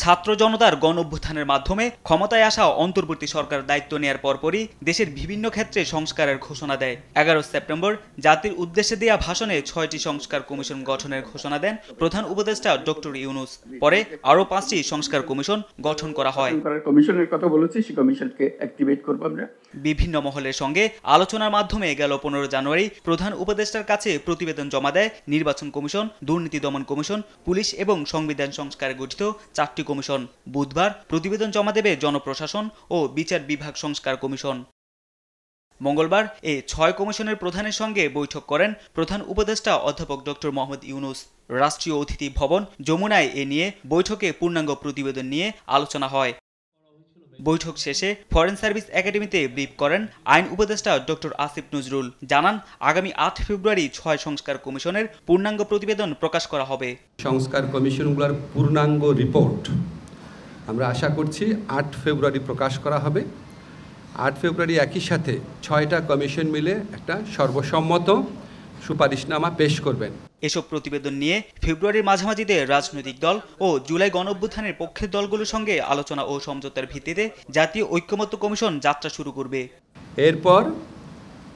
ছাত্র জনতার গণ অভ্যুত্থানের মাধ্যমে ক্ষমতায় আসা অন্তর্বর্তী সরকার দায়িত্ব নেয়ার পরপরই দেশের বিভিন্ন ক্ষেত্রে সংস্কারের ঘোষণা দেয়। 11 সেপ্টেম্বর জাতির উদ্দেশ্যে দেয়া ভাষণে 6টি সংস্কার কমিশন গঠনের ঘোষণা দেন প্রধান উপদেষ্টা ডক্টর ইউনূস। পরে আরও 5টি সংস্কার কমিশন গঠন করা হয়। কমিশনের কথা বলেছি, সেই কমিশনকে অ্যাক্টিভেট করব আমরা। বিভিন্ন মহলের সঙ্গে আলোচনার মাধ্যমে গেল 15 জানুয়ারি প্রধান উপদেষ্টার কাছে প্রতিবেদন জমা দেয় নির্বাচন কমিশন, দুর্নীতি দমন কমিশন, পুলিশ এবং সংবিধান সংস্কারে গঠিত 4টি কমিশন। বুধবার প্রতিবেদন জমা দেবে জনপ্রশাসন ও বিচার বিভাগ সংস্কার কমিশন। মঙ্গলবার এই 6 কমিশনের প্রধানের সঙ্গে বৈঠক করেন প্রধান উপদেষ্টা অধ্যাপক ডক্টর মোহাম্মদ ইউনূস। রাষ্ট্রীয় অতিথি ভবন যমুনায় এ নিয়ে বৈঠকে পূর্ণাঙ্গ প্রতিবেদন নিয়ে আলোচনা হয়। বৈঠক শেষে ফরেন সার্ভিস একাডেমিতে ব্রিফ করেন আইন উপদেষ্টা ডক্টর আসিফ নজরুল। জানান, আগামী 8 ফেব্রুয়ারি 6 সংস্কার কমিশনের পূর্ণাঙ্গ প্রতিবেদন প্রকাশ করা হবে। সংস্কার কমিশনগুলোর পূর্ণাঙ্গ রিপোর্ট আমরা আশা করছি 8 ফেব্রুয়ারি প্রকাশ করা হবে। 8 ফেব্রুয়ারি একই সাথে 6টা কমিশন মিলে একটা সর্বসম্মত সুপারিশনামা পেশ করবেন। এসব প্রতিবেদন নিয়ে ফেব্রুয়ারির মাঝামাঝিতে রাজনৈতিক দল ও জুলাই গণঅভ্যুত্থানের পক্ষের দলগুলোর সঙ্গে আলোচনা ও সমঝোতার ভিত্তিতে জাতীয় ঐক্যমত্য কমিশন যাত্রা শুরু করবে। এরপর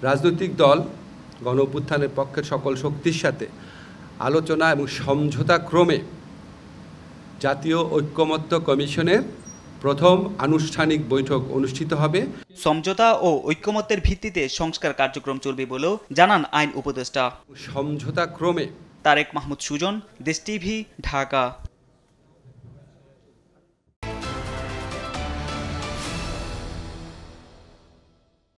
রাজনৈতিক দল গণঅভ্যুত্থানের পক্ষের সকল শক্তির সাথে আলোচনা এবং সমঝোতা ক্রমে জাতীয় ঐক্যমত্য কমিশনের প্রথম আনুষ্ঠানিক বৈঠক অনুষ্ঠিত হবে। সমঝোতা ও ঐক্যমত্যের ভিত্তিতে সংস্কার কার্যক্রম চলবে বলেও জানান আইন উপদেষ্টা। সমঝোতা ক্রমে। তারেক মাহমুদ সুজন, দেশ টিভি, ঢাকা।